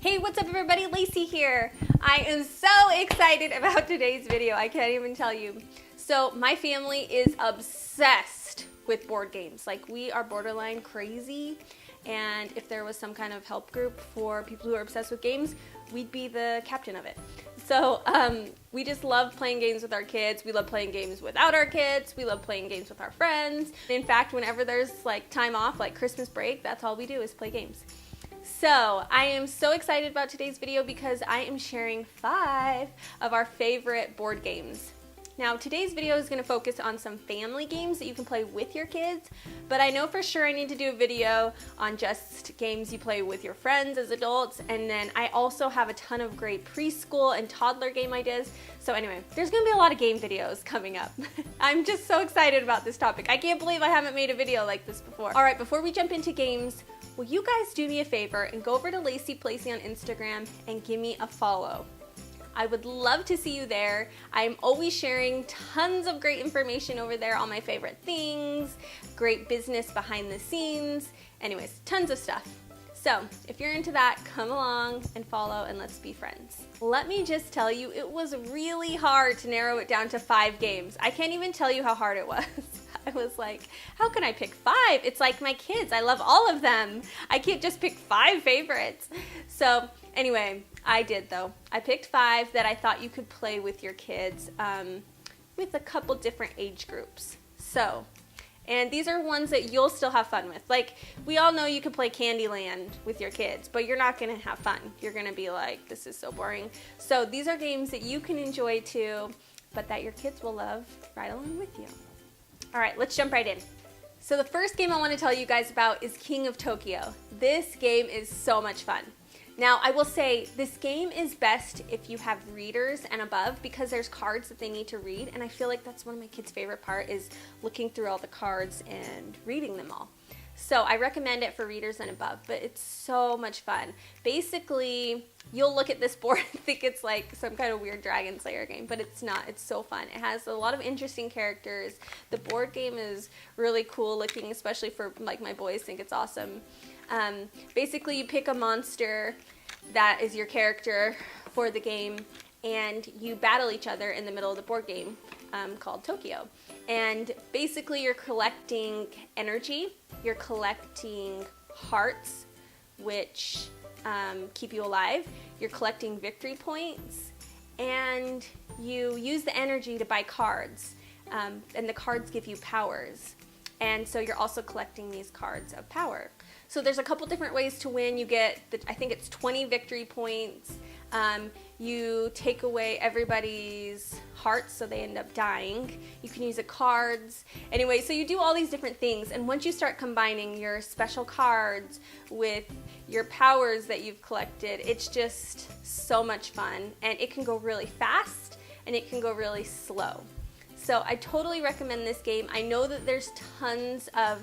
Hey, what's up everybody? Lacey here. I am so excited about today's video. I can't even tell you. So my family is obsessed with board games. Like, we are borderline crazy. And if there was some kind of help group for people who are obsessed with games, we'd be the captain of it. So we just love playing games with our kids. We love playing games without our kids. We love playing games with our friends. In fact, whenever there's like time off, like Christmas break, that's all we do is play games. So I am so excited about today's video because I am sharing 5 of our favorite board games. Now, today's video is going to focus on some family games that you can play with your kids, but I know for sure I need to do a video on just games you play with your friends as adults, and then I also have a ton of great preschool and toddler game ideas. So anyway, there's going to be a lot of game videos coming up. I'm just so excited about this topic. I can't believe I haven't made a video like this before. All right, before we jump into games, will you guys do me a favor and go over to Lacey Placey on Instagram and give me a follow? I would love to see you there. I'm always sharing tons of great information over there, all my favorite things, great business behind the scenes, anyways, tons of stuff. So if you're into that, come along and follow and let's be friends. Let me just tell you, it was really hard to narrow it down to 5 games. I can't even tell you how hard it was. I was like, how can I pick 5? It's like my kids, I love all of them. I can't just pick 5 favorites. So anyway, I did though. I picked 5 that I thought you could play with your kids with a couple different age groups. So, and these are ones that you'll still have fun with. Like, we all know you could play Candyland with your kids, but you're not gonna have fun. You're gonna be like, this is so boring. So these are games that you can enjoy too, but that your kids will love right along with you. All right, let's jump right in. So the first game I want to tell you guys about is King of Tokyo. This game is so much fun. Now, I will say this game is best if you have readers and above because there's cards that they need to read, and I feel like that's one of my kids' favorite part is looking through all the cards and reading them all. So I recommend it for readers and above, but it's so much fun. Basically, you'll look at this board and think it's like some kind of weird Dragon Slayer game, but it's not. It's so fun. It has a lot of interesting characters. The board game is really cool looking, especially for like my boys think it's awesome. Basically, you pick a monster that is your character for the game, and you battle each other in the middle of the board game called Tokyo. And basically, you're collecting energy, you're collecting hearts, which keep you alive, you're collecting victory points, and you use the energy to buy cards, and the cards give you powers. And so you're also collecting these cards of power. So there's a couple different ways to win. You get, I think it's 20 victory points. You take away everybody's hearts so they end up dying. You can use the cards. Anyway, so you do all these different things. And once you start combining your special cards with your powers that you've collected, it's just so much fun. And it can go really fast and it can go really slow. So I totally recommend this game. I know that there's tons of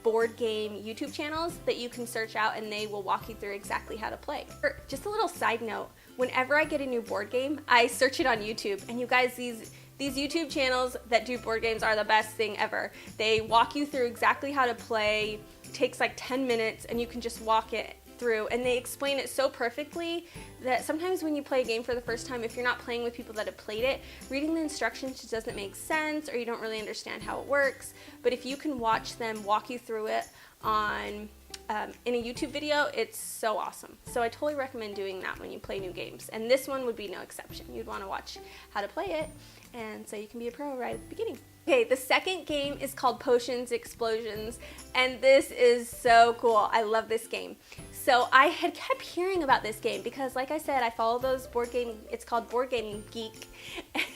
board game YouTube channels that you can search out and they will walk you through exactly how to play. Just a little side note, whenever I get a new board game, I search it on YouTube. And you guys, these YouTube channels that do board games are the best thing ever. They walk you through exactly how to play. It takes like 10 minutes and you can just walk it through, and they explain it so perfectly that sometimes when you play a game for the first time, if you're not playing with people that have played it, reading the instructions just doesn't make sense or you don't really understand how it works. But if you can watch them walk you through it on in a YouTube video, it's so awesome. So I totally recommend doing that when you play new games, and this one would be no exception. You'd want to watch how to play it, and so you can be a pro right at the beginning. Okay, the second game is called Potions Explosions, and this is so cool. I love this game. So I had kept hearing about this game because, like I said, I follow those board game, it's called Board Game Geek,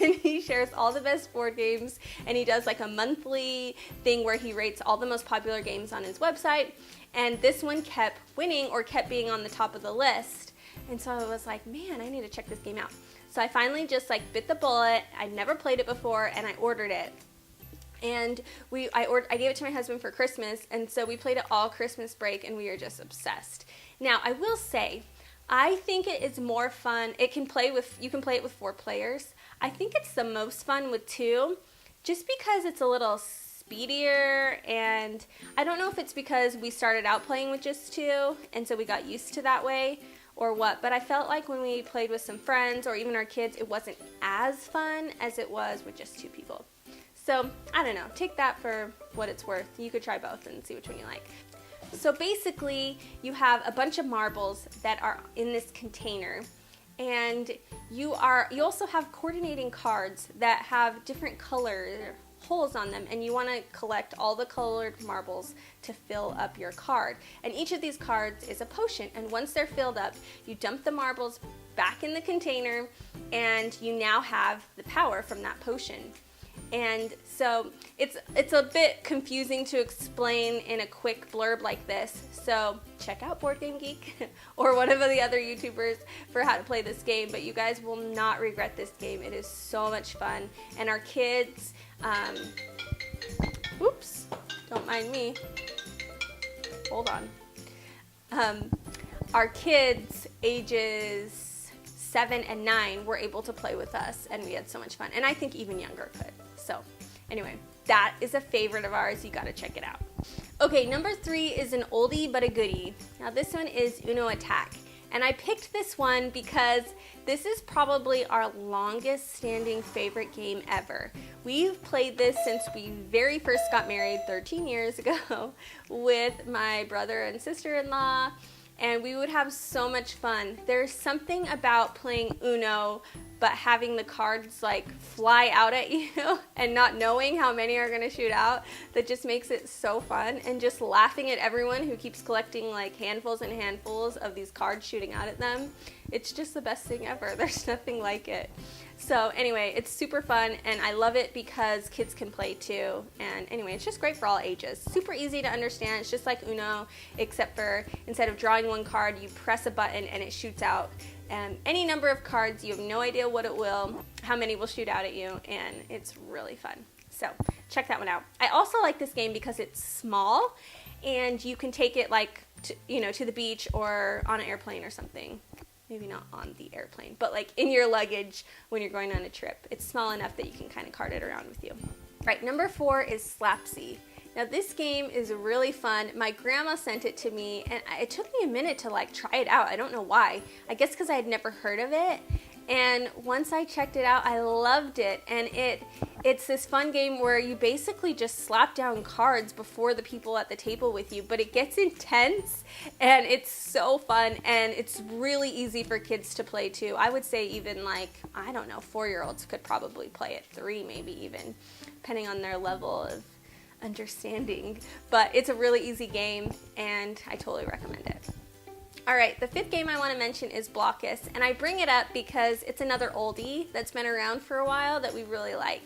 and he shares all the best board games, and he does like a monthly thing where he rates all the most popular games on his website, and this one kept winning or kept being on the top of the list, and so I was like, man, I need to check this game out. So I finally just like bit the bullet. I'd never played it before, and I ordered it. And I gave it to my husband for Christmas, and so we played it all Christmas break, and we are just obsessed. Now, I will say, I think it is more fun. You can play it with 4 players. I think it's the most fun with 2, just because it's a little speedier, and I don't know if it's because we started out playing with just 2, and so we got used to that way, or what, but I felt like when we played with some friends or even our kids, it wasn't as fun as it was with just 2 people. So I don't know, take that for what it's worth. You could try both and see which one you like. So basically you have a bunch of marbles that are in this container, and you also have coordinating cards that have different color holes on them, and you want to collect all the colored marbles to fill up your card. And each of these cards is a potion, and once they're filled up, you dump the marbles back in the container, and you now have the power from that potion. And so it's a bit confusing to explain in a quick blurb like this, so check out Board Game Geek or one of the other YouTubers for how to play this game, but you guys will not regret this game. It is so much fun, and our kids, oops, don't mind me, hold on. Our kids ages 7 and 9 were able to play with us, and we had so much fun, and I think even younger could. So anyway, that is a favorite of ours. You gotta check it out. Okay, number 3 is an oldie but a goodie. Now this one is Uno Attack, and I picked this one because this is probably our longest standing favorite game ever. We've played this since we very first got married 13 years ago with my brother and sister-in-law, and we would have so much fun. There's something about playing Uno but having the cards like fly out at you and not knowing how many are gonna shoot out that just makes it so fun, and just laughing at everyone who keeps collecting like handfuls and handfuls of these cards shooting out at them. It's just the best thing ever. There's nothing like it. So anyway, it's super fun, and I love it because kids can play too. And anyway, it's just great for all ages. Super easy to understand. It's just like Uno, except for instead of drawing one card, you press a button and it shoots out any number of cards. You have no idea what it will, how many will shoot out at you, and it's really fun. So check that one out. I also like this game because it's small, and you can take it like to the beach or on an airplane or something. Maybe not on the airplane, but like in your luggage when you're going on a trip. It's small enough that you can kind of cart it around with you. Right, number 4 is Slapzi. Now this game is really fun. My grandma sent it to me, and it took me a minute to like try it out. I don't know why. I guess because I had never heard of it. And once I checked it out, I loved it. And it's this fun game where you basically just slap down cards before the people at the table with you, but it gets intense, and it's so fun, and it's really easy for kids to play too. I would say even like, I don't know, 4-year-olds could probably play it, 3 maybe even, depending on their level of understanding. But it's a really easy game, and I totally recommend it. Alright, the 5th game I want to mention is Blokus, and I bring it up because it's another oldie that's been around for a while that we really like.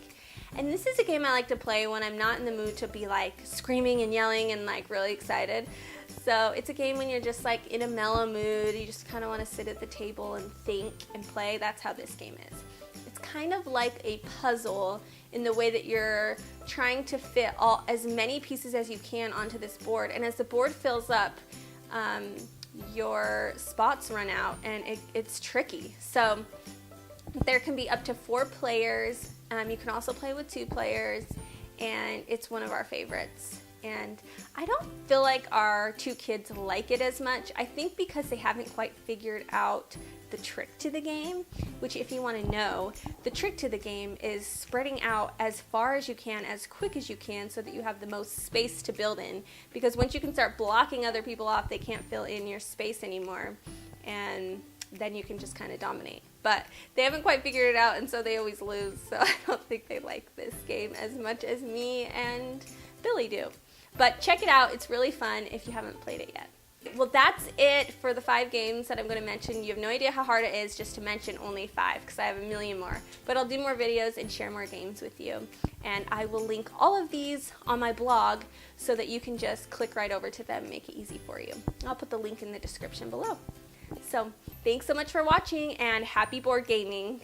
And this is a game I like to play when I'm not in the mood to be like screaming and yelling and like really excited. So it's a game when you're just like in a mellow mood, you just kind of want to sit at the table and think and play. That's how this game is. It's kind of like a puzzle in the way that you're trying to fit as many pieces as you can onto this board, and as the board fills up, your spots run out, and it's tricky. So there can be up to 4 players. You can also play with 2 players, and it's one of our favorites. And I don't feel like our 2 kids like it as much. I think because they haven't quite figured out the trick to the game, which, if you want to know, the trick to the game is spreading out as far as you can, as quick as you can, so that you have the most space to build in. Because once you can start blocking other people off, they can't fill in your space anymore, and then you can just kind of dominate. But they haven't quite figured it out, and so they always lose. So I don't think they like this game as much as me and Billy do. But check it out. It's really fun if you haven't played it yet. Well, that's it for the 5 games that I'm going to mention. You have no idea how hard it is just to mention only 5, because I have a million more. But I'll do more videos and share more games with you. And I will link all of these on my blog so that you can just click right over to them and make it easy for you. I'll put the link in the description below. So thanks so much for watching, and happy board gaming.